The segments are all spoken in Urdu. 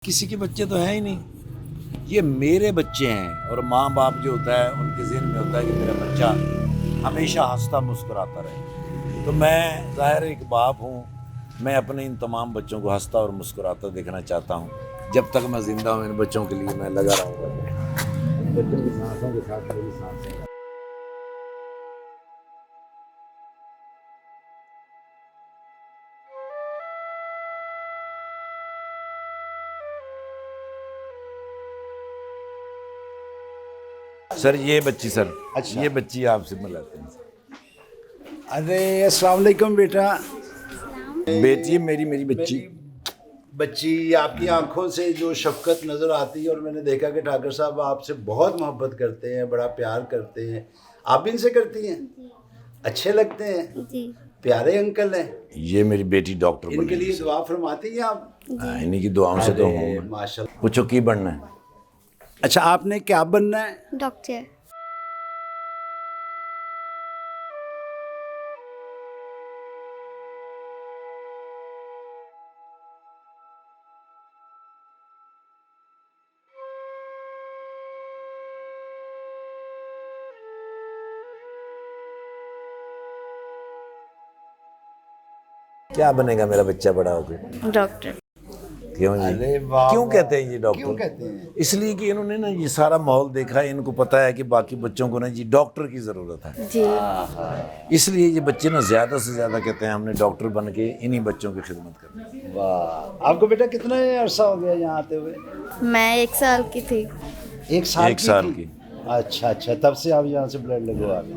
کسی کے بچے تو ہیں ہی نہیں، یہ میرے بچے ہیں. اور ماں باپ جو ہوتا ہے ان کے ذہن میں ہوتا ہے کہ میرا بچہ ہمیشہ ہنستا مسکراتا رہے. تو میں ظاہر ایک باپ ہوں، میں اپنے ان تمام بچوں کو ہنستا اور مسکراتا دیکھنا چاہتا ہوں. جب تک میں زندہ ہوں ان بچوں کے لیے میں لگا رہوں گا. ان بچوں کی سانسوں کے ساتھ میری سانسیں. سر یہ بچی یہ بچی آپ سے ملاتے ہیں. ارے السلام علیکم بیٹا. بیٹی میری بچی آپ کی آنکھوں سے جو شفقت نظر آتی ہے، اور میں نے دیکھا کہ ٹھاکر صاحب آپ سے بہت محبت کرتے ہیں، بڑا پیار کرتے ہیں. آپ بھی ان سے کرتی ہیں؟ اچھے لگتے ہیں جی، پیارے انکل ہیں. یہ میری بیٹی ڈاکٹر ان کے لیے دعا فرماتی ہیں آپ؟ انہیں کی دعاؤں سے تو ہوں. ماشاءاللہ. پوچھو کی بننا ہے؟ اچھا آپ نے کیا بننا ہے؟ ڈاکٹر. کیا بنے گا میرا بچہ بڑا ہو کے؟ ڈاکٹر. کیوں جی؟ ارے واہ کیوں کہتے ہیں یہ کیوں ڈاکٹر؟ کہتے ہیں؟ اس لیے کہ انہوں نے نا یہ سارا ماحول دیکھا ہے، ان کو پتا ہے کہ باقی بچوں کو نا جی ڈاکٹر کی ضرورت ہے. جی. اس لیے یہ بچے نا زیادہ سے زیادہ کہتے ہیں ہم نے ڈاکٹر بن کے انہی بچوں کی خدمت کرنی. واہ. آپ کو بیٹا کتنا عرصہ ہو گیا یہاں آتے ہوئے؟ میں 1 سال کی تھی. 1 سال ایک سال کی. اچھا تب سے آپ یہاں سے بلڈ لگوا گئے.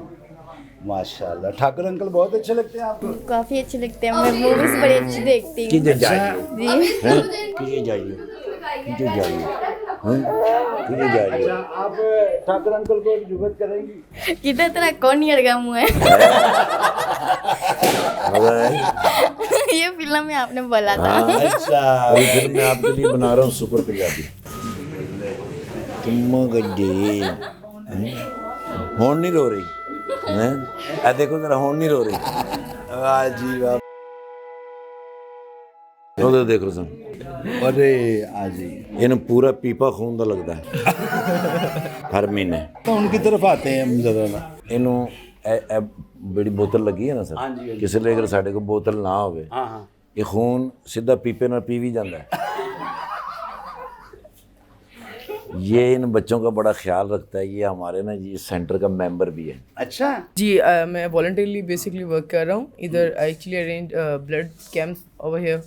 ماشاء اللہ. ٹھاکر انکل بہت اچھے لگتے ہیں آپ کو؟ کافی اچھے لگتے ہیں. میں موویز بڑی اچھی دیکھتی ہوں. کدھر جائیے؟ جی. کدھر جائیے؟ کدھر جائیے؟ کدھر جائیے؟ آپ ٹھاکر انکل کو جگت کریں گی؟ کدھر طرح کون نہیں لگا منہ ہے. یہ فلم میں آپ نے بولا تھا. اچھا. ابھی پھر میں آپ کے لیے بنا رہا ہوں سپر پنجابی. تم گڈی ہون نہیں رو رہی. دیکھو ذرا ہون نہیں رو رہی. واہ جی واہ. ادھر دیکھو سن. ارے آ جی. یہ پورا پیپا خون کا لگتا ہے ہر مہینے. ان کی طرف آتے ہیں ہم ذرا نا. یہ بڑی بوتل لگی ہے نا سر، کسی لیے اگر ساڈے کو بوتل نہ ہوئے یہ خون سیدھا پیپے نہ پی بھی جاتا ہے. یہ ان بچوں کا بڑا خیال رکھتا ہے. یہ ہمارے نا یہ سینٹر کا ممبر بھی ہے. اچھا جی. میں والنٹیرلی بیسکلی ورک کر رہا ہوں ادھر. I actually arrange blood camps over here.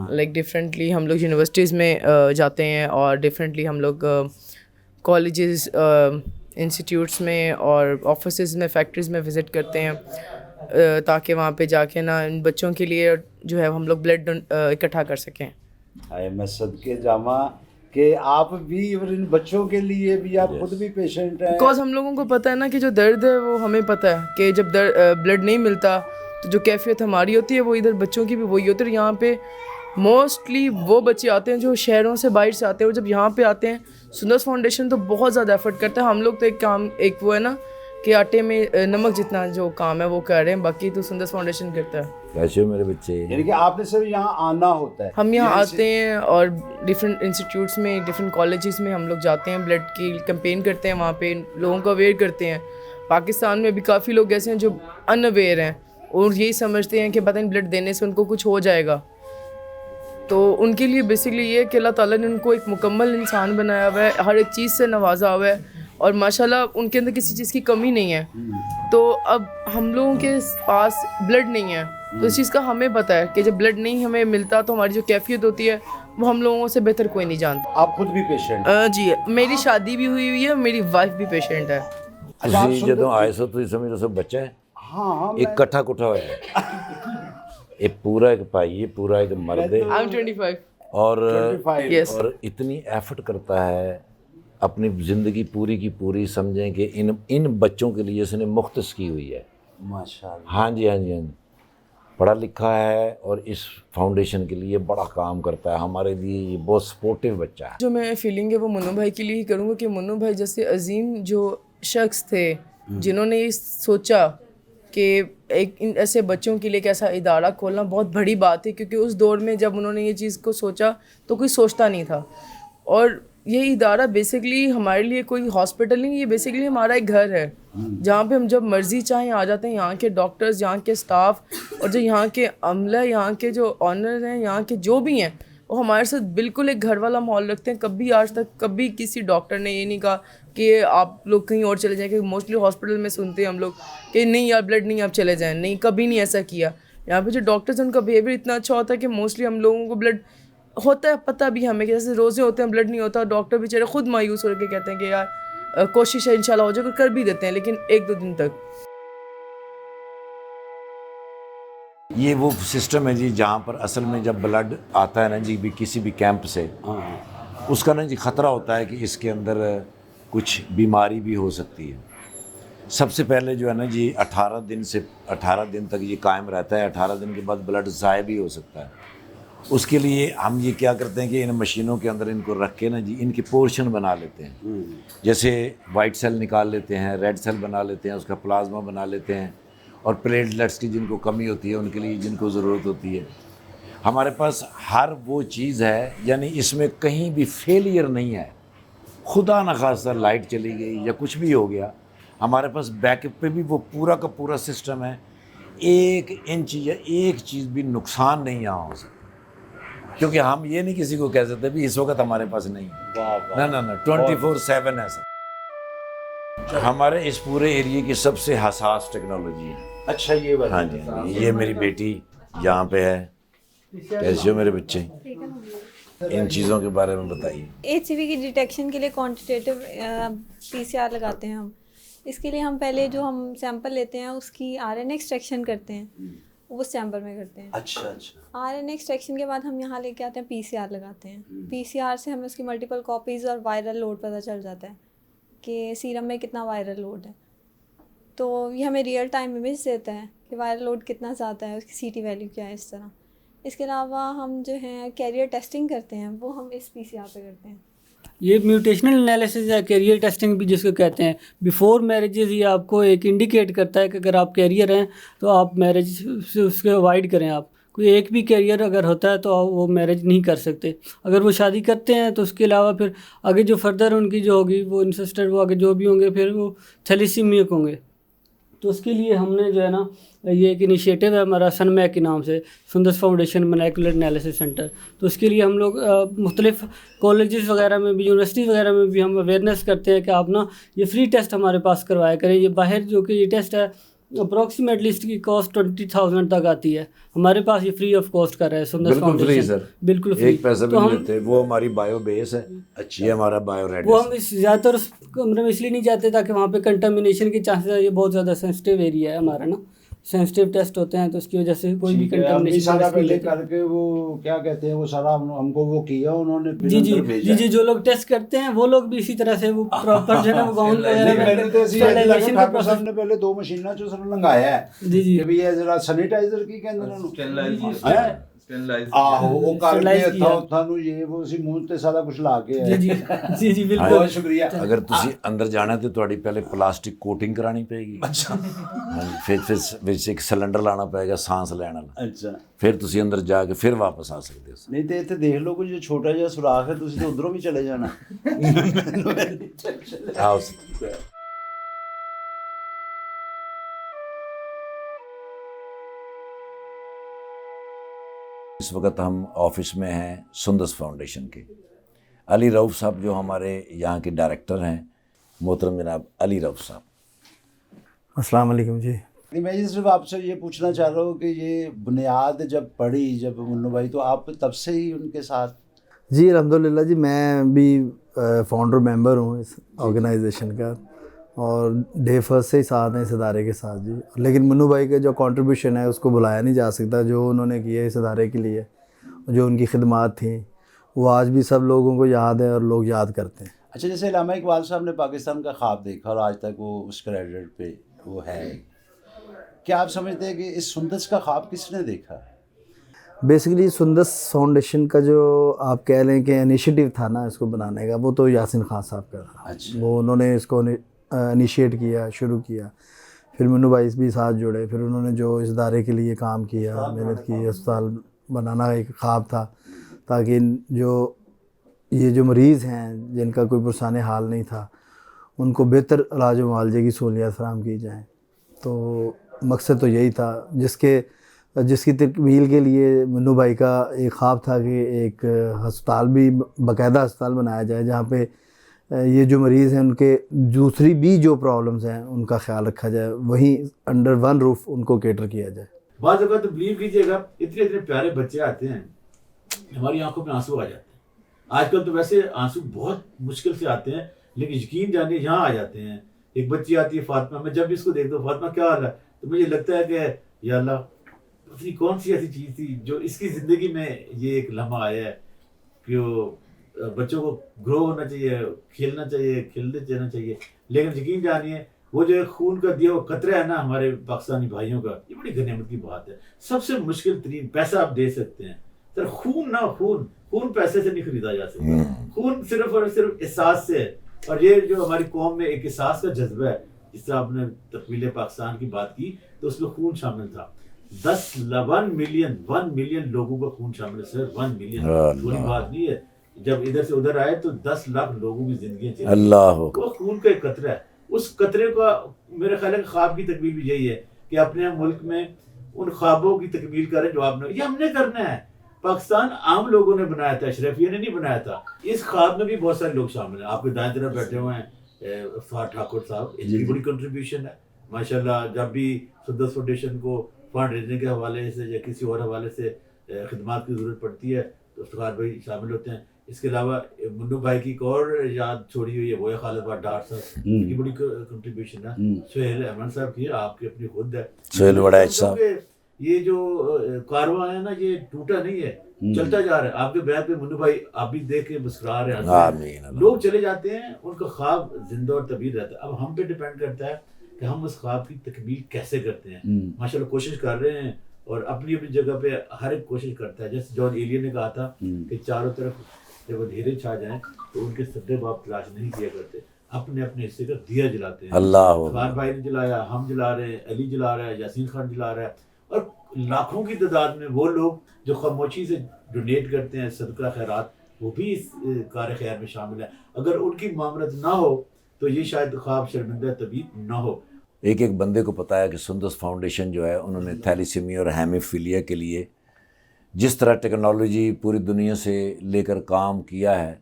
Like differently ہم لوگ یونیورسٹیز میں جاتے ہیں اور ڈفرینٹلی ہم لوگ کالجز انسٹیٹیوٹس میں اور آفسز میں فیکٹریز میں وزٹ کرتے ہیں تاکہ وہاں پہ جا کے نا ان بچوں کے لیے جو ہے ہم لوگ بلڈ اکٹھا کر سکیں. میں صدقے جامع کہ آپ بھی اور ان بچوں کے لیے بھی آپ خود بھی پیشنٹ ہیں. بیکاز ہم لوگوں کو پتہ ہے نا کہ جو درد ہے وہ ہمیں پتہ ہے کہ جب بلڈ نہیں ملتا تو جو کیفیت ہماری ہوتی ہے وہ ادھر بچوں کی بھی وہی ہوتی ہے. اور یہاں پہ موسٹلی وہ بچے آتے ہیں جو شہروں سے باہر سے آتے ہیں، اور جب یہاں پہ آتے ہیں سندرس فاؤنڈیشن تو بہت زیادہ ایفرٹ کرتا ہے. ہم لوگ تو ایک وہ ہے نا کہ آٹے میں نمک جتنا جو کام ہے وہ کر رہے ہیں، باقی تو سندرس فاؤنڈیشن کرتا ہے. کیسے ہو میرے بچے؟ یعنی کہ آپ نے صرف یہاں آنا ہوتا ہے. ہم یہاں آتے ہیں اور ڈفرینٹ انسٹیٹیوٹس میں ڈفرینٹ کالجز میں ہم لوگ جاتے ہیں، بلڈ کی کمپین کرتے ہیں، وہاں پہ لوگوں کو اویئر کرتے ہیں. پاکستان میں بھی کافی لوگ ایسے ہیں جو ان اویئر ہیں اور یہی سمجھتے ہیں کہ پتہ نہیں بلڈ دینے سے ان کو کچھ ہو جائے گا. تو ان کے لیے بیسکلی یہ ہے کہ اللہ تعالیٰ نے ان کو ایک مکمل انسان بنایا ہوا ہے، ہر ایک چیز سے نوازا ہوا ہے اور ماشاءاللہ ان کے اندر کسی چیز کی کمی نہیں ہے. تو اب ہم لوگوں کے پاس بلڈ نہیں ہے تو اس چیز کا ہمیں پتہ ہے کہ جب بلڈ نہیں ہمیں ملتا تو ہماری جو کیفیت ہوتی ہے وہ ہم لوگوں سے بہتر کوئی نہیں جانتا. آپ خود بھی پیشنٹ؟ جی. میری شادی بھی ہوئی ہے، میری وائف بھی پیشنٹ ہے. جدو آئے سو تو سمجھ لو سب بچہ ہے. ہاں ایک کٹھا کٹھا ہوا ہے. یہ پورا ایک بھائی ہے، پورا ایک مرد ہے. I'm 25. اور Yes. اور اتنی ایفرٹ کرتا ہے اپنی زندگی پوری کی پوری سمجھیں کہ ان بچوں کے لیے اس نے مختص کی ہوئی ہے. ماشاء اللہ. ہاں جی. پڑھا لکھا ہے اور اس فاؤنڈیشن کے لیے بڑا کام کرتا ہے. ہمارے لیے یہ بہت سپورٹیو بچہ ہے. جو میں فیلنگ ہے وہ منو بھائی کے لیے ہی کروں گا کہ منو بھائی جیسے عظیم جو شخص تھے جنہوں نے یہ سوچا کہ ایک ایسے بچوں کے لیے ایک ایسا ادارہ کھولنا بہت بڑی بات ہے, کیونکہ اس دور میں جب انہوں نے یہ چیز کو سوچا تو کوئی سوچتا نہیں تھا. اور یہ ادارہ بیسکلی ہمارے لیے کوئی ہاسپٹل نہیں, یہ بیسکلی ہمارا ایک گھر ہے جہاں پہ ہم جب مرضی چاہیں آ جاتے ہیں. یہاں کے ڈاکٹرز, یہاں کے اسٹاف اور جو یہاں کے عملہ, یہاں کے جو آنر ہیں, یہاں کے جو بھی ہیں, وہ ہمارے ساتھ بالکل ایک گھر والا ماحول رکھتے ہیں. کبھی آج تک کبھی کسی ڈاکٹر نے یہ نہیں کہا کہ آپ لوگ کہیں اور چلے جائیں, کہ موسٹلی ہاسپٹل میں سنتے ہیں ہم لوگ کہ نہیں یار بلڈ نہیں آپ چلے جائیں. نہیں, کبھی نہیں ایسا کیا. یہاں پہ جو ڈاکٹرز ہیں ان کا بیہیویئر اتنا اچھا ہوتا ہے کہ موسٹلی ہم لوگوں کو بلڈ ہوتا ہے, پتہ بھی ہمیں کہ جیسے روزے ہوتے ہیں بلڈ نہیں ہوتا, ڈاکٹر بیچارے خود مایوس ہو کے کہتے ہیں کہ یار کوشش ہے انشاءاللہ ہو جائے, کر بھی دیتے ہیں لیکن 1-2 دن تک. یہ وہ سسٹم ہے جی جہاں پر اصل میں جب بلڈ آتا ہے نا جی بھی کسی بھی کیمپ سے, اس کا نا جی خطرہ ہوتا ہے کہ اس کے اندر کچھ بیماری بھی ہو سکتی ہے. سب سے پہلے جو ہے نا جی 18 دن تک یہ قائم رہتا ہے. 18 دن کے بعد بلڈ ضائع بھی ہو سکتا ہے. اس کے لیے ہم یہ کیا کرتے ہیں کہ ان مشینوں کے اندر ان کو رکھ کے نا جی ان کے پورشن بنا لیتے ہیں. جیسے وائٹ سیل نکال لیتے ہیں, ریڈ سیل بنا لیتے ہیں, اس کا پلازما بنا لیتے ہیں, اور پلیٹلیٹس کی جن کو کمی ہوتی ہے ان کے لیے جن کو ضرورت ہوتی ہے. ہمارے پاس ہر وہ چیز ہے, یعنی اس میں کہیں بھی فیلئر نہیں ہے. خدا نخواستہ لائٹ چلی گئی یا کچھ بھی ہو گیا, ہمارے پاس بیک اپ پہ بھی وہ پورا کا پورا سسٹم ہے. 1 انچ یا 1 چیز بھی نقصان نہیں یہاں ہو سکتا, کیونکہ ہم یہ نہیں کسی کو کہہ سکتے بھی اس وقت ہمارے پاس نہیں ہے. نہ 24/7 ہے سر. ہمارے اس پورے ایریے کی سب سے حساس ٹیکنالوجی ہے. اچھا یہ بات. ہاں جی, یہ میری بیٹی یہاں پہ ہے. کیسے ہو میرے بچے؟ ان چیزوں کے بارے میں بتائیے. HCV کی ڈیٹیکشن کے لیے کوانٹیٹیو PCR لگاتے ہیں ہم. اس کے لیے ہم پہلے جو ہم سیمپل لیتے ہیں اس کی RNA ایکسٹریکشن کرتے ہیں, وہ چیمبر میں کرتے ہیں. اچھا. RNA ایکسٹریکشن کے بعد ہم یہاں لے کے آتے ہیں PCR لگاتے ہیں. PCR سے ہمیں اس کی ملٹیپل کاپیز اور وائرل لوڈ پتہ چل جاتا ہے کہ سیرم میں کتنا وائرل لوڈ ہے. تو یہ ہمیں ریئل ٹائم امیج دیتا ہے کہ وائرل لوڈ کتنا زیادہ ہے, اس کی CT ویلیو کیا ہے. اس طرح اس کے علاوہ ہم جو ہیں کیریئر ٹیسٹنگ کرتے ہیں, وہ ہم اس PCR پہ کرتے ہیں. یہ میوٹیشنل انالیسز یا کیریئر ٹیسٹنگ بھی جس کو کہتے ہیں, بیفور میرجز یہ آپ کو ایک انڈیکیٹ کرتا ہے کہ اگر آپ کیریئر ہیں تو آپ میرج سے اس کے اوائڈ کریں. آپ کوئی ایک بھی کیریئر اگر ہوتا ہے تو وہ میرج نہیں کر سکتے. اگر وہ شادی کرتے ہیں تو اس کے علاوہ پھر آگے جو فردر ان کی جو ہوگی وہ انسسٹر وہ آگے جو بھی ہوں گے پھر وہ تھیلیسیمیک ہوں گے. تو اس کے لیے ہم نے جو ہے نا یہ ایک انیشیٹو ہے ہمارا سنمیک کے نام سے, سندس فاؤنڈیشن مونیکولر انالیسس سینٹر. تو اس کے لیے ہم لوگ مختلف کالجز وغیرہ میں بھی, یونیورسٹیز وغیرہ میں بھی ہم اویئرنیس کرتے ہیں کہ آپ نا یہ فری ٹیسٹ ہمارے پاس کروایا کریں. یہ باہر جو کہ یہ ٹیسٹ ہے اپروکسیمیٹلی اس کی کاسٹ 20,000 تک آتی ہے, ہمارے پاس یہ فری آف کاسٹ کر رہا ہے سندس فاؤنڈیشن. بالکل فری, 1 پیسہ بھی نہیں لیتے. وہ ہماری بایو بیس ہے. اچھی ہے ہمارا بایو ریڈ. وہ ہم زیادہ تر اس کمرے میں اس لیے نہیں جاتے تاکہ وہاں پہ کنٹامینیشن کے چانسز ہے. یہ بہت زیادہ سینسٹیو ایریا ہے ہمارا نا, سینسٹیو ٹیسٹ ہوتے ہیں تو اس کی وجہ سے کوئی بھی کنٹامینیشن سارا پہلے کر کے وہ کیا کہتے ہیں وہ سارا ہم کو وہ کیا انہوں نے. جی جو لوگ ٹیسٹ کرتے ہیں وہ لوگ بھی اسی طرح سے وہ پراپر جو ہے نا وہ گاؤن اسٹرلائزیشن کا پروسیس نے پہلے 2 مشیناں جو سر لنگایا ہے کہ بھی یہ ذرا سینیٹائزر کی کہندے انہوں آہو وہ کر کے تھانوں یہ وہ اسی منہ تے سارا کچھ لا کے ہے. جی بالکل, بہت شکریہ. اگر تسی اندر جانا تو تھوڑی پہلے پلاسٹک کوٹنگ کرانی پے گی. اچھا. پھر ایک سلنڈر لانا پائے گا سانس لینا. اچھا. پھر تسی اندر جا کے پھر واپس آ سکتے ہو. نہیں تے تے دیکھ لو کوئی جو چھوٹا جہا سوراخ ہے تسی تو ادھروں بھی چلے جانا. آؤ. اس وقت ہم آفس میں ہیں سندس فاؤنڈیشن کے. علی رؤف صاحب جو ہمارے یہاں کے ڈائریکٹر ہیں, محترم جناب علی رؤف صاحب. السلام علیکم. جی میں یہ صرف آپ سے یہ پوچھنا چاہ رہا ہوں کہ یہ بنیاد جب پڑی جب منو بھائی تو آپ تب سے ہی ان کے ساتھ؟ جی الحمدللہ. جی میں بھی فاؤنڈر ممبر ہوں اس آرگنائزیشن کا, اور ڈے فرسٹ سے ہی ساتھ ہیں اس ادارے کے ساتھ. جی لیکن منو بھائی کا جو کنٹریبیوشن ہے اس کو بلایا نہیں جا سکتا. جو انہوں نے کیا اس ادارے کے لیے, جو ان کی خدمات تھیں وہ آج بھی سب لوگوں کو یاد ہے اور لوگ یاد کرتے ہیں. اچھا, جیسے علامہ اقبال صاحب نے پاکستان کا خواب دیکھا اور آج تک وہ اس کریڈٹ پہ وہ ہے, کیا آپ سمجھتے ہیں کہ اس سندس کا خواب کس نے دیکھا؟ بیسیکلی سندس فاؤنڈیشن کا جو آپ کہہ لیں کہ انیشیٹو تھا نا اس کو بنانے کا, وہ تو یاسین خان صاحب کا تھا. اچھا. وہ انہوں نے اس کو انیشیٹ کیا, شروع کیا. پھر منو بھائی بھی ساتھ جڑے، پھر انہوں نے جو اس ادارے کے لیے کام کیا، محنت کی، اسپتال بنانا ایک خواب تھا تاکہ یہ جو مریض ہیں جن کا کوئی پرسان حال نہیں تھا ان کو بہتر علاج و معالجے کی سہولیات فراہم کی جائیں۔ تو مقصد تو یہی تھا جس کی تکمیل کے لیے منو بھائی کا ایک خواب تھا کہ ایک ہسپتال بھی، باقاعدہ ہسپتال بنایا جائے جہاں پہ یہ جو مریض ہیں ان کے دوسری بھی جو پرابلمز ہیں ان کا خیال رکھا جائے، وہیں انڈر ون روف ان کو کیٹر کیا جائے۔ بعض اوقات تو بلیو کیجیے گا اتنے پیارے بچے آتے ہیں ہماری آنکھوں میں آنسو آ جاتے ہیں۔ آج کل تو ویسے آنسو بہت مشکل سے آتے ہیں لیکن یقین جانیے یہاں آ جاتے ہیں۔ ایک بچی آتی ہے فاطمہ، میں جب بھی اس کو دیکھتا ہوں فاطمہ کیا حال ہے، تو مجھے لگتا ہے کہ یا اللہ پتہ نہیں کون سی ایسی چیز تھی جو اس کی زندگی میں یہ ایک لمحہ آیا ہے کہ وہ بچوں کو گرو ہونا چاہیے، کھیلنا چاہیے، کھیلنے جانا چاہیے، لیکن یقین جانیے وہ جو خون کا دیا وہ قطرہ ہے نا ہمارے پاکستانی بھائیوں کا، یہ بڑی غنیمت کی بات ہے۔ سب سے مشکل ترین پیسہ آپ دے سکتے ہیں سر، خون نہ، خون پیسے سے نہیں خریدا جا سکتا، خون صرف اور صرف احساس سے ہے۔ اور یہ جو ہماری قوم میں ایک احساس کا جذبہ ہے، جس طرح آپ نے تکمیل پاکستان کی بات کی تو اس میں خون شامل تھا، 1 ملین لوگوں کا خون شامل ہے سر، 1 ملین، تھوڑی بات نہیں ہے۔ جب ادھر سے ادھر آئے تو 10 لاکھ لوگوں کی زندگیاں چلی، اللہ وہ خون کا ایک قطرہ ہے۔ اس قطرے کا میرے خیال ہے کہ خواب کی تکمیل بھی یہی ہے کہ اپنے ملک میں ان خوابوں کی تکمیل کریں جو آپ نے، یہ ہم نے کرنا ہے۔ پاکستان عام لوگوں نے بنایا تھا، اشرفیہ نے نہیں بنایا تھا۔ اس خواب میں بھی بہت سارے لوگ شامل ہیں، آپ کے دائیں طرف بیٹھے ہوئے ہیں افطار ٹھاکر صاحب، اس کی بڑی کنٹریبیوشن ہے ماشاءاللہ۔ جب بھی سندس فاؤنڈیشن کو فنڈ ریزنگ کے حوالے سے یا کسی اور حوالے سے خدمات کی ضرورت پڑتی ہے تو افتخار بھائی شامل ہوتے ہیں۔ اس کے علاوہ منو بھائی کی ایک اور یاد چھوڑی ہوئی ہے، وہ ہے خالد بٹ ڈار صاحب کی بڑی کنٹریبیوشن ہے، سہیل احمد صاحب کی، آپ کی اپنی خود ہے سہیل وڑائچ صاحب۔ یہ جو کارواں ہے نا یہ ٹوٹا نہیں ہے، چلتا جا رہا ہے۔ آپ کے بیان پہ منو بھائی آپ بھی دیکھ کے مسکرا رہے ہیں، لوگ چلے جاتے ہیں ان کا خواب زندہ اور طبیعی رہتا ہے۔ اب ہم پہ ڈیپینڈ کرتا ہے کہ ہم اس خواب کی تکمیل کیسے کرتے ہیں۔ ماشاءاللہ کوشش کر رہے ہیں اور اپنی اپنی جگہ پہ ہر ایک کوشش کرتا ہے۔ جیسے جان ایلین نے کہا تھا کہ چاروں طرف جب اندھیرے چھا جائیں تو ان کے سدے باپ تلاش نہیں کیا کرتے، اپنے اپنے حصے کا دیا جلاتے ہیں۔ اللہ خان بھائی نے جلایا، ہم جلا رہے ہیں، علی جلا رہا ہے، یاسین خان جلا رہا ہے، اور لاکھوں کی تعداد میں وہ لوگ جو خاموشی سے ڈونیٹ کرتے ہیں، صدقہ خیرات، وہ بھی اس کار خیر میں شامل ہیں۔ اگر ان کی معاملت نہ ہو تو یہ شاید خواب شرمندہ طبیعت نہ ہو۔ ایک بندے کو پتا ہے کہ سندس فاؤنڈیشن جو ہے انہوں نے تھیلیسیمیا اور ہیموفیلیا کے لیے جس طرح ٹیکنالوجی پوری دنیا سے لے کر کام کیا ہے،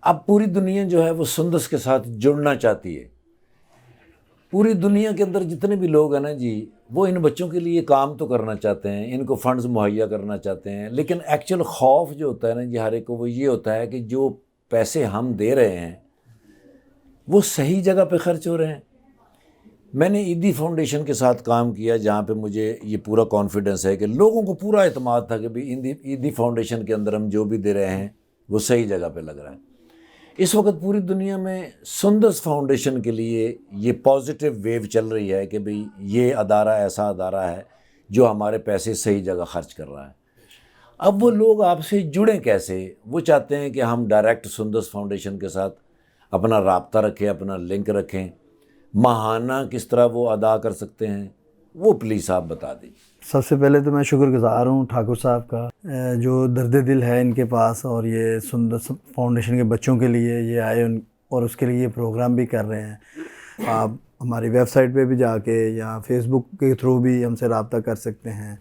اب پوری دنیا جو ہے وہ سندس کے ساتھ جڑنا چاہتی ہے۔ پوری دنیا کے اندر جتنے بھی لوگ ہیں نا جی، وہ ان بچوں کے لیے کام تو کرنا چاہتے ہیں، ان کو فنڈز مہیا کرنا چاہتے ہیں، لیکن ایکچوئل خوف جو ہوتا ہے نا جی ہر ایک کو، وہ یہ ہوتا ہے کہ جو پیسے ہم دے رہے ہیں وہ صحیح جگہ پہ خرچ ہو رہے ہیں۔ میں نے عیدی فاؤنڈیشن کے ساتھ کام کیا جہاں پہ مجھے یہ پورا کانفیڈنس ہے کہ لوگوں کو پورا اعتماد تھا کہ بھئی عیدی فاؤنڈیشن کے اندر ہم جو بھی دے رہے ہیں وہ صحیح جگہ پہ لگ رہا ہے۔ اس وقت پوری دنیا میں سندس فاؤنڈیشن کے لیے یہ پازیٹیو ویو چل رہی ہے کہ بھئی یہ ادارہ ایسا ادارہ ہے جو ہمارے پیسے صحیح جگہ خرچ کر رہا ہے۔ اب وہ لوگ آپ سے جڑیں کیسے؟ وہ چاہتے ہیں کہ ہم ڈائریکٹ سندس فاؤنڈیشن کے ساتھ اپنا رابطہ رکھیں، اپنا لنک رکھیں، ماہانہ کس طرح وہ ادا کر سکتے ہیں، وہ پلیز آپ بتا دیں۔ سب سے پہلے تو میں شکر گزار ہوں ٹھاکر صاحب کا، جو درد دل ہے ان کے پاس، اور یہ سندس فاؤنڈیشن کے بچوں کے لیے یہ آئے اور اس کے لیے یہ پروگرام بھی کر رہے ہیں۔ آپ ہماری ویب سائٹ پہ بھی جا کے یا فیس بک کے تھرو بھی ہم سے رابطہ کر سکتے ہیں،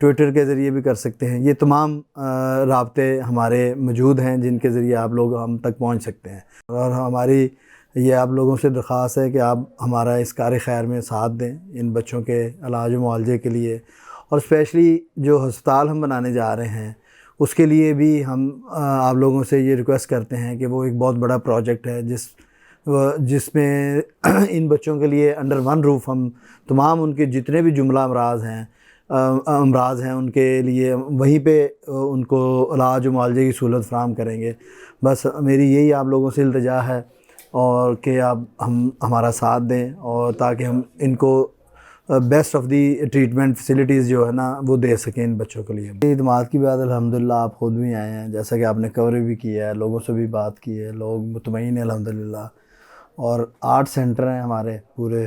ٹویٹر کے ذریعے بھی کر سکتے ہیں۔ یہ تمام رابطے ہمارے موجود ہیں جن کے ذریعے آپ لوگ ہم تک پہنچ سکتے ہیں، اور ہماری یہ آپ لوگوں سے درخواست ہے کہ آپ ہمارا اس کار خیر میں ساتھ دیں ان بچوں کے علاج و معالجے کے لیے، اور اسپیشلی جو ہسپتال ہم بنانے جا رہے ہیں اس کے لیے بھی ہم آپ لوگوں سے یہ ریکویسٹ کرتے ہیں کہ وہ ایک بہت بڑا پروجیکٹ ہے جس میں ان بچوں کے لیے انڈر ون روف ہم تمام ان کے جتنے بھی جملہ امراض ہیں ان کے لیے وہیں پہ ان کو علاج و معالجے کی سہولت فراہم کریں گے۔ بس میری یہی آپ لوگوں سے التجا ہے، اور کہ آپ ہمارا ساتھ دیں، اور تاکہ ہم ان کو best of the treatment facilities جو ہے نا وہ دے سکیں ان بچوں کے لیے۔ اعتماد کی بات الحمدللہ آپ خود بھی آئے ہیں، جیسا کہ آپ نے کور بھی کیا ہے، لوگوں سے بھی بات کی ہے، لوگ مطمئن ہیں الحمدللہ، اور 8 سینٹر ہیں ہمارے پورے